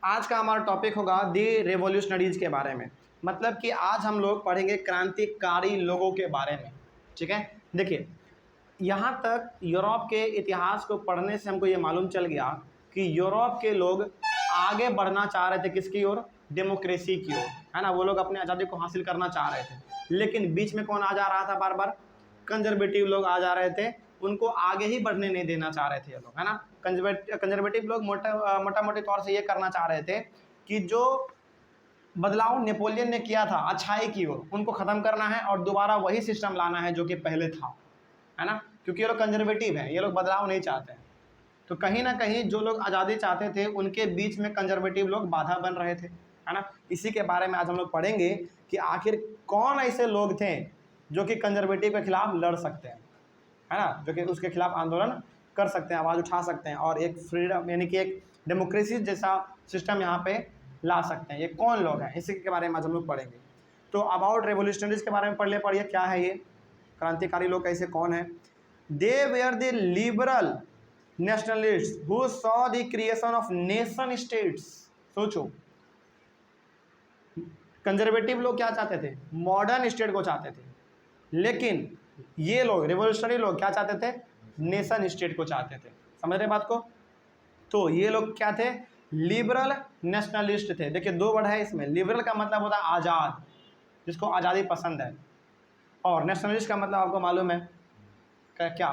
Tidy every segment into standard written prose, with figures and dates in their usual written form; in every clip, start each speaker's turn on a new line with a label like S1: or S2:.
S1: आज का हमारा टॉपिक होगा दी रेवोल्यूशनरीज के बारे में। मतलब कि आज हम लोग पढ़ेंगे क्रांतिकारी लोगों के बारे में। ठीक है, देखिए यहाँ तक यूरोप के इतिहास को पढ़ने से हमको ये मालूम चल गया कि यूरोप के लोग आगे बढ़ना चाह रहे थे किसकी ओर, डेमोक्रेसी की ओर, है ना। वो लोग अपनी आज़ादी को हासिल करना चाह रहे थे, लेकिन बीच में कौन आ जा रहा था, बार बार कंजर्वेटिव लोग आ जा रहे थे, उनको आगे ही बढ़ने नहीं देना चाह रहे थे ये लोग, है ना। कंजर्वेटिव लोग मोटा मोटी तौर से ये करना चाह रहे थे कि जो बदलाव नेपोलियन ने किया था अच्छाई की ओर, उनको ख़त्म करना है और दोबारा वही सिस्टम लाना है जो कि पहले था, है ना। क्योंकि ये लोग कंजर्वेटिव हैं, ये लोग बदलाव नहीं चाहते हैं। तो कहीं ना कहीं जो लोग आज़ादी चाहते थे उनके बीच में कंजर्वेटिव लोग बाधा बन रहे थे, है ना। इसी के बारे में आज हम लोग पढ़ेंगे कि आखिर कौन ऐसे लोग थे जो कि कंजर्वेटिव के खिलाफ लड़ सकते हैं, है ना, जो कि उसके खिलाफ आंदोलन कर सकते हैं, आवाज़ उठा सकते हैं और एक फ्रीडम यानी कि एक डेमोक्रेसी जैसा सिस्टम यहाँ पे ला सकते हैं। ये कौन लोग हैं, इसी के बारे में आज हम लोग पढ़ेंगे। तो अबाउट रेवोल्यूशनरीज के बारे में पढ़िए क्या है ये क्रांतिकारी लोग, कैसे कौन है। They were the liberal nationalist who saw the creation of nation states. सोचो, कंजर्वेटिव लोग क्या चाहते थे, मॉडर्न स्टेट को चाहते थे, लेकिन ये लोग रेवोल्यूशनरी लोग क्या चाहते थे, नेशन स्टेट को चाहते थे। समझ रहे बात को। तो ये लोग क्या थे, लिबरल नेशनलिस्ट थे। देखिए दो वर्ड है इसमें, लिबरल का मतलब होता है आज़ाद, जिसको आज़ादी पसंद है, और नेशनलिस्ट का मतलब आपको मालूम है क्या,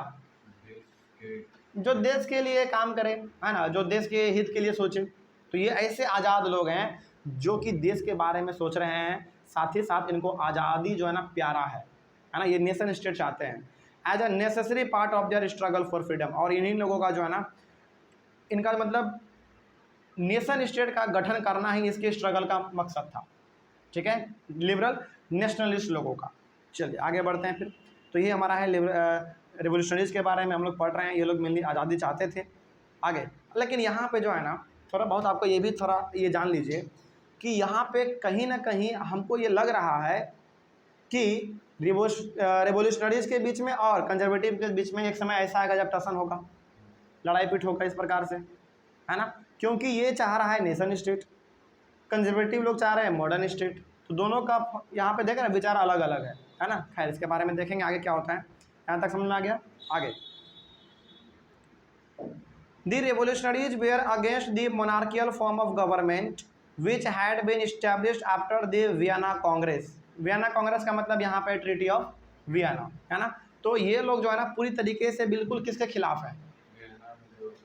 S1: जो देश के लिए काम करे, है ना, जो देश के हित के लिए सोचे। तो ये ऐसे आज़ाद लोग हैं जो कि देश के बारे में सोच रहे हैं, साथ ही साथ इनको आज़ादी जो है ना प्यारा है ना। ये नेशन स्टेट चाहते हैं as a necessary part of their struggle for freedom. और इन्हीं लोगों का जो है ना, इनका मतलब नेशन स्टेट का गठन करना ही इसके स्ट्रगल का मकसद था। ठीक है, लिबरल नेशनलिस्ट लोगों का। चलिए आगे बढ़ते हैं फिर। तो ये हमारा है रेवोल्यूशनरीज के बारे में हम लोग पढ़ रहे हैं। ये लोग मेनली आज़ादी चाहते थे आगे, लेकिन यहाँ पे जो है ना थोड़ा बहुत आपको ये भी थोड़ा ये जान लीजिए कि यहाँ पे कहीं ना कहीं हमको ये लग रहा है कि रेवोल्यूशनरीज के बीच में और कंजर्वेटिव के बीच में एक समय ऐसा आएगा जब टसन होगा, लड़ाई पीट होगा इस प्रकार से, है ना। क्योंकि ये चाह रहा है नेशन स्टेट, कंजर्वेटिव लोग चाह रहे हैं मॉडर्न स्टेट। तो दोनों का यहाँ पे देखें ना विचार अलग अलग है ना। खैर इसके बारे में देखेंगे आगे क्या होता है। यहाँ तक समझ में आ गया। आगे, the revolutionaries were against the monarchical form of government which had been established after the Vienna Congress. Vienna Congress का मतलब यहाँ पे ट्रीटी ऑफ वियना, है ना। तो ये लोग जो है ना पूरी तरीके से बिल्कुल किसके खिलाफ है,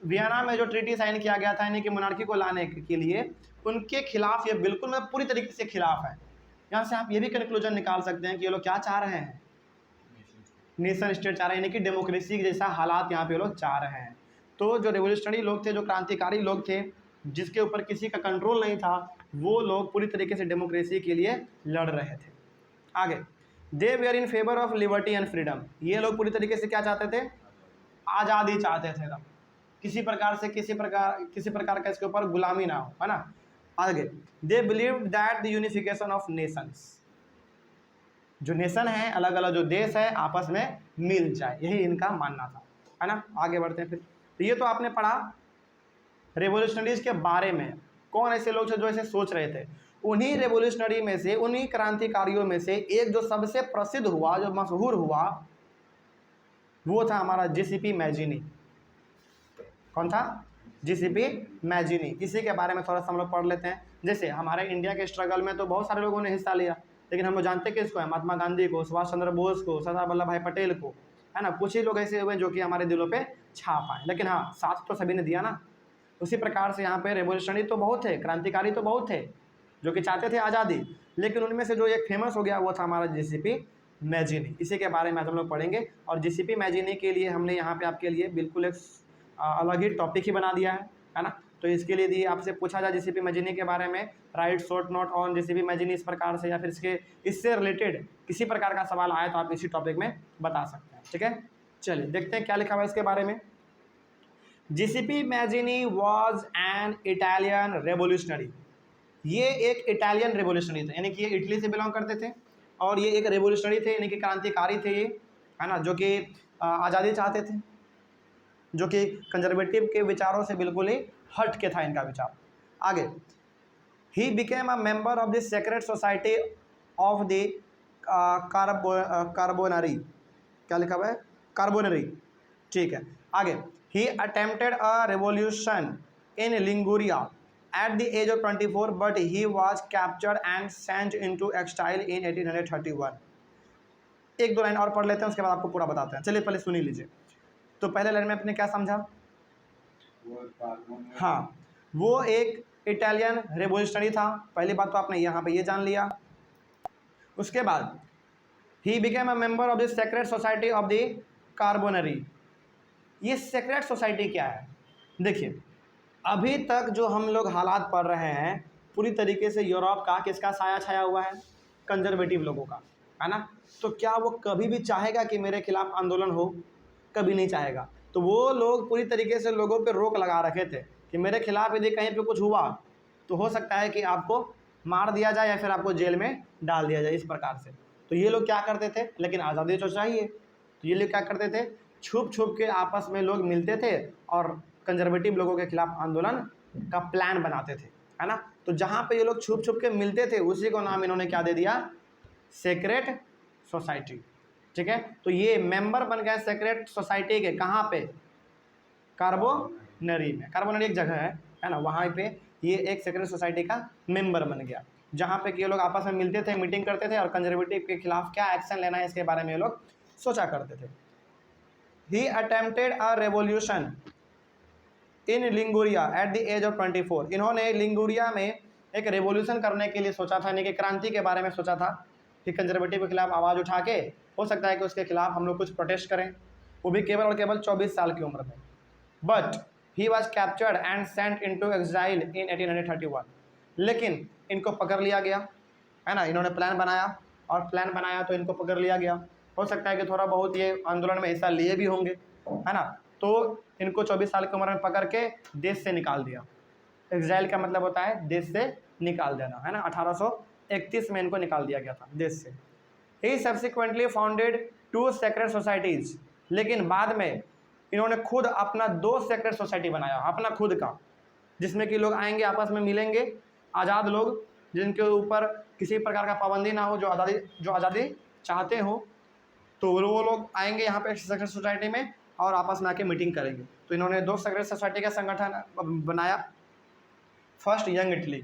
S1: वियना में जो ट्रीटी साइन किया गया था यानी कि मोनार्की को लाने के लिए, उनके खिलाफ ये बिल्कुल मतलब पूरी तरीके से खिलाफ है। यहाँ से आप ये भी कंक्लूजन निकाल सकते हैं कि ये लोग क्या चाह रहे हैं, नेशन स्टेट चाह रहे हैं, यानी कि डेमोक्रेसी जैसा हालात यहाँ पे ये लोग चाह रहे हैं। तो जो रेवोल्यूशनरी लोग थे, जो क्रांतिकारी लोग थे, जिसके ऊपर किसी का कंट्रोल नहीं था, वो लोग पूरी तरीके से डेमोक्रेसी के लिए लड़ रहे थे। आगे, they were in favour of liberty and freedom. ये लोग पूरी तरीके से क्या चाहते थे, आज़ादी चाहते थे, तब किसी प्रकार से किसी प्रकार का इसके ऊपर गुलामी ना हो, है ना। आगे, they believe that the unification of Nations, जो नेशन है, अलग अलग जो देश है, आपस में मिल जाए, यही इनका मानना था, है ना। आगे बढ़ते हैं फिर। तो ये तो आपने पढ़ा रेवोल्यूशनरीज के बारे में, कौन ऐसे लोग थे जो ऐसे सोच रहे थे। उन्हीं रेवोल्यूशनरी में से, उन्हीं क्रांतिकारियों में से एक जो सबसे प्रसिद्ध हुआ, जो मशहूर हुआ, वो था हमारा जीसीपी मैजिनी। कौन था, जीसीपी मैजिनी। इसी के बारे में थोड़ा सा हम लोग पढ़ लेते हैं। जैसे हमारे इंडिया के स्ट्रगल में तो बहुत सारे लोगों ने हिस्सा लिया, लेकिन हम लोग जानते किसको है, महात्मा गांधी को, सुभाष चंद्र बोस को, सरदार वल्लभ भाई पटेल को, है ना। कुछ ही लोग ऐसे हुए जो कि हमारे दिलों पे छाप आए, लेकिन हाँ साथ तो सभी ने दिया ना। उसी प्रकार से यहाँ पे रेवोल्यूशनरी तो बहुत थे, क्रांतिकारी तो बहुत थे जो कि चाहते थे आज़ादी, लेकिन उनमें से जो एक फेमस हो गया वो था हमारा जीसीपी मैजिनी। इसी के बारे में आज हम लोग पढ़ेंगे। और जीसीपी मैजिनी के लिए हमने यहाँ पे आपके लिए बिल्कुल एक अलग ही टॉपिक ही बना दिया है ना। तो इसके लिए आपसे पूछा जाए जीसीपी मैजिनी के बारे में, right short note on GCP Mazzini, इस प्रकार से, या फिर इससे रिलेटेड किसी प्रकार का सवाल आए तो आप इसी टॉपिक में बता सकते हैं। ठीक है, चलिए देखते हैं क्या लिखा हुआ है इसके बारे में। GCP Mazzini was an Italian revolutionary. ये एक इटालियन रेवोल्यूशनरी थे, यानी कि ये इटली से बिलोंग करते थे, और ये एक रेवोल्यूशनरी थे, यानी कि क्रांतिकारी थे ये, है ना, जो कि आज़ादी चाहते थे, जो कि कंजर्वेटिव के विचारों से बिल्कुल ही हट के था इनका विचार। आगे, he became a member of the secret society of the Carbonari, क्या लिखा हुआ है, कार्बोनरी, ठीक है। आगे, he attempted a revolution in Liguria at the age of 24 but he was captured and sent into exile in 1831। एक दो line और पढ़ लेते हैं, उसके बाद आपको पूरा बताते हैं। चलिए पहले सुनी लीजिए। तो पहले लाइन में आपने क्या समझा? हाँ, वो एक इटालियन रेवोल्यूशनरी था, पहली बात तो आपने यहाँ पे ये जान लिया। उसके बाद he became a member of the secret society of the Carbonari. ये सेक्रेट सोसाइटी क्या है? देखिए, अभी तक जो हम लोग हालात पढ़ रहे हैं पूरी तरीके से यूरोप का किसका साया छाया हुआ है? कंजर्वेटिव लोगों का, है ना। तो क्या वो कभी भी चाहेगा कि मेरे खिलाफ आंदोलन हो? कभी नहीं चाहेगा। तो वो लोग पूरी तरीके से लोगों पे रोक लगा रखे थे कि मेरे खिलाफ यदि कहीं पे कुछ हुआ तो हो सकता है कि आपको मार दिया जाए या फिर आपको जेल में डाल दिया जाए, इस प्रकार से। तो ये लोग क्या करते थे, लेकिन आज़ादी तो चाहिए, तो ये लोग क्या करते थे, छुप छुप के आपस में लोग मिलते थे और कंजर्वेटिव लोगों के खिलाफ आंदोलन का प्लान बनाते थे, है ना। तो जहाँ पे ये लोग छुप छुप के मिलते थे उसी को नाम इन्होंने क्या दे दिया? सेक्रेट सोसाइटी, ठीक है। तो ये मेंबर बन गए सेक्रेट सोसाइटी के, कहाँ पे? कार्बोनरी में। कार्बोनरी एक जगह है ना, वहाँ पे ये एक सेक्रेट सोसाइटी का मेंबर बन गया, जहाँ पे कि ये लोग आपस में मिलते थे, मीटिंग करते थे और कंजर्वेटिव के खिलाफ क्या एक्शन लेना है इसके बारे में ये लोग सोचा करते थे। He attempted a revolution in Liguria at the age of 24। इन्होंने लिंगुरिया में एक रेवोल्यूशन करने के लिए सोचा था, यानी कि क्रांति के बारे में सोचा था कि कंजर्वेटिव के खिलाफ आवाज़ उठा के हो सकता है कि उसके खिलाफ हम लोग कुछ प्रोटेस्ट करें, वो भी केवल और केवल 24 साल की उम्र में। But he was captured and sent into exile in 1831। लेकिन इनको पकड़ लिया गया, है ना। इन्होंने प्लान बनाया और प्लान बनाया तो इनको पकड़ लिया गया। हो सकता है कि थोड़ा बहुत ये आंदोलन में हिस्सा लिए भी होंगे, है ना। तो इनको 24 साल की उम्र में पकड़ के देश से निकाल दिया। एक्साइल का मतलब होता है देश से निकाल देना, है ना। 1831 में इनको निकाल दिया गया था देश से। ही सब्सिक्वेंटली फाउंडेड 2 सेक्रेट सोसाइटीज। लेकिन बाद में इन्होंने खुद अपना 2 सेक्रेट सोसाइटी बनाया, अपना खुद का, जिसमें कि लोग आएंगे आपस में मिलेंगे, आज़ाद लोग जिनके ऊपर किसी प्रकार का पाबंदी ना हो, जो आज़ादी चाहते हो, तो वो लोग आएंगे यहाँ पे सेक्रेट सोसाइटी में और आपस में आके मीटिंग करेंगे। तो इन्होंने 2 सेक्रेट सोसाइटी का संगठन बनाया। फर्स्ट यंग इटली,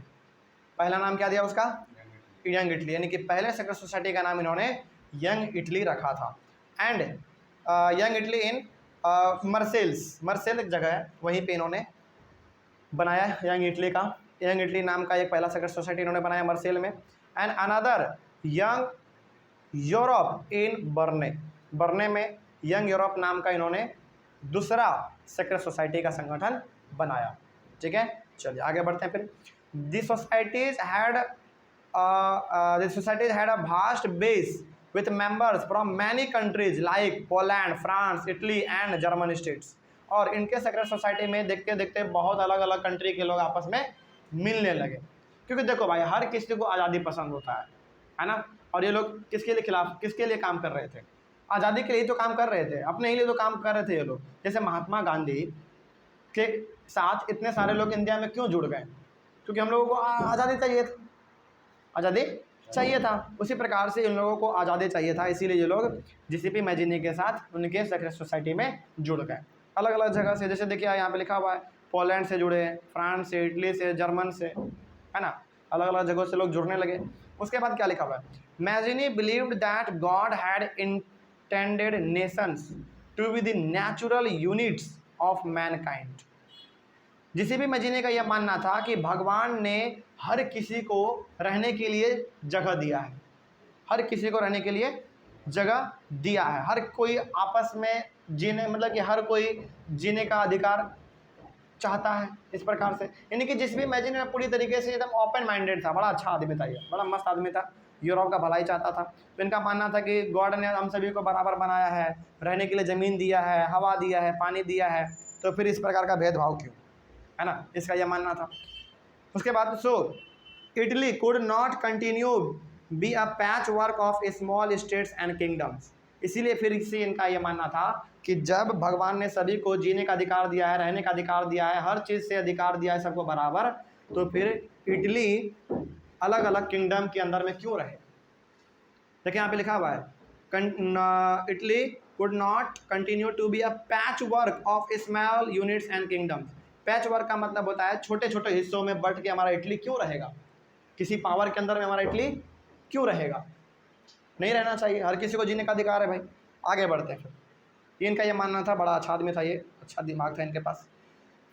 S1: पहला नाम क्या दिया उसका? यंग इटली, यानी कि पहले सेक्रेट सोसाइटी का नाम इन्होंने यंग इटली रखा था। एंड यंग इटली इन मर्सेल एक जगह है, वहीं पे इन्होंने बनाया यंग इटली का। यंग इटली नाम का एक पहला सेक्रेट सोसाइटी इन्होंने बनाया मर्सेल में। And another young Europe in Berne में यंग यूरोप नाम का इन्होंने दूसरा सेक्रेट सोसाइटी का संगठन बनाया, ठीक है। चलिए आगे बढ़ते हैं फिर। This societies had a vast base with members from many countries like Poland, France, Italy and German states. और इनके सेक्रेट सोसाइटी में देखते देखते बहुत अलग अलग कंट्री के लोग आपस में मिलने लगे, क्योंकि देखो भाई हर किसी को आज़ादी पसंद होता है ना। और ये लोग किसके लिए खिलाफ, किसके लिए काम कर रहे थे? आज़ादी के लिए तो काम कर रहे थे, अपने ही लिए तो काम कर रहे थे ये लोग। जैसे महात्मा गांधी के साथ इतने सारे लोग इंडिया में क्यों जुड़ गए? क्योंकि हम लोगों को आज़ादी चाहिए था, आज़ादी चाहिए था। उसी प्रकार से इन लोगों को आज़ादी चाहिए था, इसीलिए ये लोग जीसीपी मैजिनी के साथ उनके सेक्रेट सोसाइटी में जुड़ गए अलग अलग जगह से। जैसे देखिए यहाँ पे लिखा हुआ है पोलैंड से जुड़े, फ्रांस से, इटली से, जर्मन से, है ना, अलग अलग जगहों से लोग जुड़ने लगे। उसके बाद क्या लिखा हुआ है? Mazzini believed that God had intended nations to be the natural units of mankind. Giuseppe Mazzini का यह मानना था कि भगवान ने हर किसी को रहने के लिए जगह दिया है, हर किसी को रहने के लिए जगह दिया है, हर कोई आपस में जीने, मतलब कि हर कोई जीने का अधिकार चाहता है, इस प्रकार से। यानी कि जीसीपी मैजिनी पूरी तरीके से एकदम ओपन माइंडेड था, बड़ा अच्छा आदमी था, ये बड़ा मस्त आदमी था, यूरोप का भलाई चाहता था। तो इनका मानना था कि गॉड ने हम सभी को बराबर बनाया है, रहने के लिए ज़मीन दिया है, हवा दिया है, पानी दिया है, तो फिर इस प्रकार का भेदभाव क्यों, है ना, इसका यह मानना था। उसके बाद so Italy could not continue be a patchwork of small states and kingdoms. इसीलिए फिर से इनका यह मानना था कि जब भगवान ने सभी को जीने का अधिकार दिया है, रहने का अधिकार दिया है, हर चीज़ से अधिकार दिया है सबको बराबर, तो फिर इटली अलग अलग किंगडम के अंदर में क्यों रहे? देखिए यहाँ पे लिखा हुआ है Italy could not continue to be a patchwork of small units and kingdoms. Patchwork का मतलब होता है छोटे छोटे हिस्सों में बट के हमारा इटली क्यों रहेगा, किसी पावर के अंदर में हमारा इटली क्यों रहेगा, नहीं रहना चाहिए, हर किसी को जीने का अधिकार है भाई। आगे बढ़ते हैं फिर। इनका ये मानना था, बड़ा अच्छा आदमी था ये, अच्छा दिमाग था इनके पास।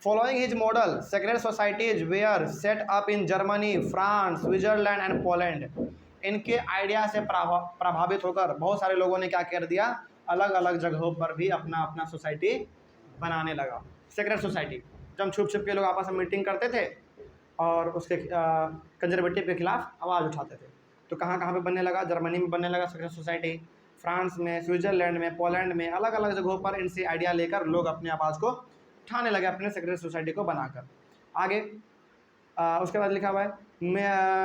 S1: Following his model secret societies were set up in Germany, France, Switzerland and Poland. इनके आइडिया से प्रभावित होकर बहुत सारे लोगों ने क्या कर दिया, अलग अलग जगहों पर भी अपना अपना सोसाइटी बनाने लगा। सेक्रेट सोसाइटी, जब छुप छुप के लोग आपस में मीटिंग करते थे और उसके कंजर्वेटिव के खिलाफ आवाज़ उठाते थे। तो कहाँ कहाँ पे बनने लगा, जर्मनी में बनने लगा सेक्रेट सोसाइटी, फ्रांस में, स्विट्जरलैंड में, पोलैंड में, अलग अलग जगहों पर इनसे आइडिया लेकर लोग अपने आवाज़ को उठाने लगे, अपने सेक्रेट सोसाइटी को बनाकर। आगे उसके बाद लिखा हुआ है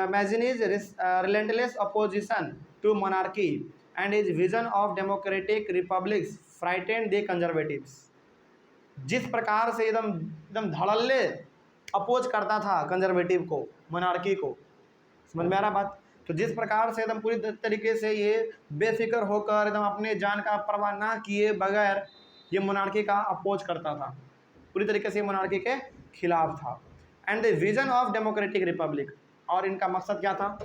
S1: Mazzini's relentless opposition to monarchy and his vision of democratic republics frightened the conservatives. जिस प्रकार से एकदम एकदम धड़ल्ले अपोज करता था कंजर्वेटिव को, मोनार्की को, समझ में आ रहा बात? तो जिस प्रकार से एकदम पूरी तरीके से ये बेफिक्र होकर एकदम अपने जान का परवाह ना किए बगैर ये मोनार्की का अपोज करता था, पूरी तरीके से मोनार्की के खिलाफ था। And the vision of democratic Republic, और इनका मकसद क्या था,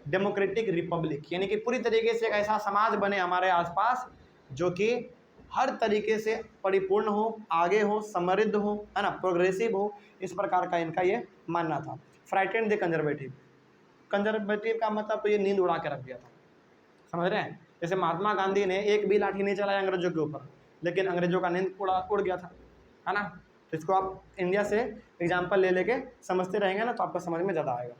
S1: डेमोक्रेटिक रिपब्लिक, यानी कि पूरी तरीके से एक ऐसा समाज बने हमारे आसपास जो कि हर तरीके से परिपूर्ण हो, आगे हो, समृद्ध हो, है ना, प्रोग्रेसिव हो, इस प्रकार का इनका ये मानना था। फ्राइटेंड द कंजर्वेटिव, कंजर्वेटिव का मतलब तो ये नींद उड़ा के रख दिया था, समझ रहे हैं? जैसे महात्मा गांधी ने एक भी लाठी नहीं चलाया अंग्रेजों के ऊपर, लेकिन अंग्रेजों का नींद उड़ गया था, है ना। तो इसको आप इंडिया से एग्जाम्पल ले लेके समझते रहेंगे ना, तो आपको समझ में ज़्यादा आएगा।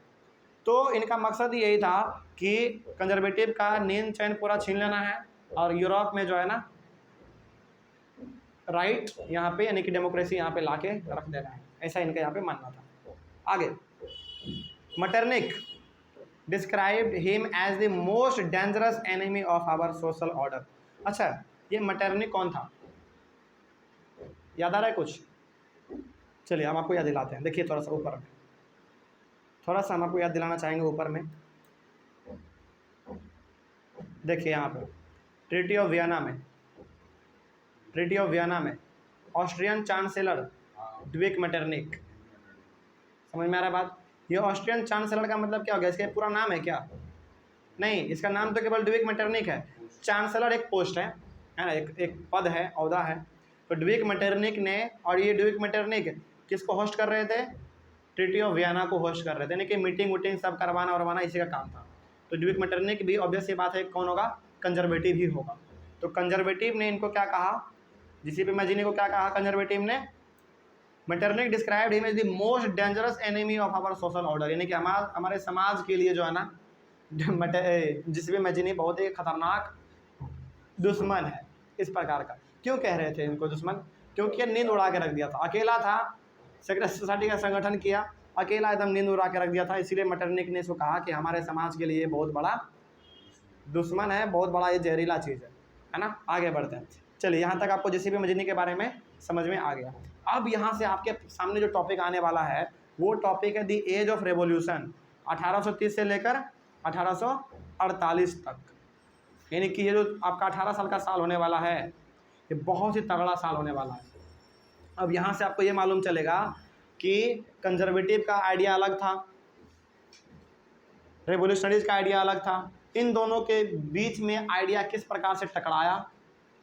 S1: तो इनका मकसद यही था कि कंजर्वेटिव का नींद चैन पूरा छीन लेना है, और यूरोप में जो है ना राइट यहाँ पे, यानी कि डेमोक्रेसी यहाँ पे लाके रख देना है, ऐसा इनका यहाँ पे मानना था। आगे Metternich described him as the most dangerous enemy of our social order. अच्छा, ये मटरनिक कौन था, याद आ रहा है कुछ? चलिए हम आपको याद दिलाते हैं। देखिए थोड़ा सा ऊपर में, थोड़ा सा हम आपको याद दिलाना चाहेंगे ऊपर में। देखिए यहाँ पर ट्रीटी ऑफ वियना में, ट्रीटी ऑफ वियना में ऑस्ट्रियन चांसलर ड्यूक मेटरनिक, समझ में आ रहा है बात? ये ऑस्ट्रियन चांसलर का मतलब क्या हो गया, इसका पूरा नाम है क्या? नहीं, इसका नाम तो केवल ड्यूक मेटरनिक है। चांसलर एक पोस्ट है ना, एक पद है, औहदा है। तो ड्यूक मेटरनिक ने, और ये ड्यूक मेटरनिक किसको होस्ट कर रहे थे? ट्रीटी ऑफ वियना को होस्ट कर रहे थे, यानी कि मीटिंग वूटिंग सब करवाना उरवाना इसी का काम था। तो ड्यूक मेटरनिक भी ऑब्वियस सी बात है कौन होगा, कंजर्वेटिव ही होगा। तो कंजर्वेटिव ने इनको क्या कहा, जीसीपी मैजिनी को क्या कहा कंजर्वेटिव ने? Metternich described him as the most dangerous enemy of our social order, यानी कि हमारे समाज के लिए जो है ना जीसीपी मैजिनी बहुत ही खतरनाक दुश्मन है, इस प्रकार का। क्यों कह रहे थे इनको दुश्मन? क्योंकि नींद उड़ा के रख दिया था, अकेला था, सेक्रेट सोसाइटी का संगठन किया, अकेला एकदम नींद उड़ा के रख दिया था। इसीलिए मेटरनिक ने इसको कहा कि हमारे समाज के लिए बहुत बड़ा दुश्मन है, बहुत बड़ा ये जहरीला चीज़ है ना। आगे बढ़ते हैं। चलिए यहाँ तक आपको जीसीपी मैजिनी के बारे में समझ में आ गया। अब यहाँ से आपके सामने जो टॉपिक आने वाला है वो टॉपिक है द एज ऑफ रेवोल्यूशन, 1830 से लेकर 1848 तक। यानी कि ये जो आपका 18 साल का साल होने वाला है, ये बहुत ही तगड़ा साल होने वाला है। अब यहाँ से आपको ये मालूम चलेगा कि कंजर्वेटिव का आइडिया अलग था, रेवोल्यूशनरीज का आइडिया अलग था। इन दोनों के बीच में आइडिया किस प्रकार से टकराया,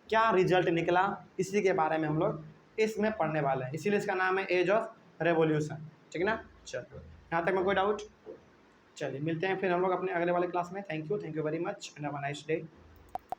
S1: क्या रिजल्ट निकला, इसी के बारे में हम लोग इसमें पढ़ने वाले हैं। इसीलिए इसका नाम है एज ऑफ रेवोल्यूशन, ठीक है ना। चलो यहाँ तक में कोई डाउट? चलिए मिलते हैं फिर हम लोग अपने अगले वाले क्लास में। Thank you very much and have a nice day.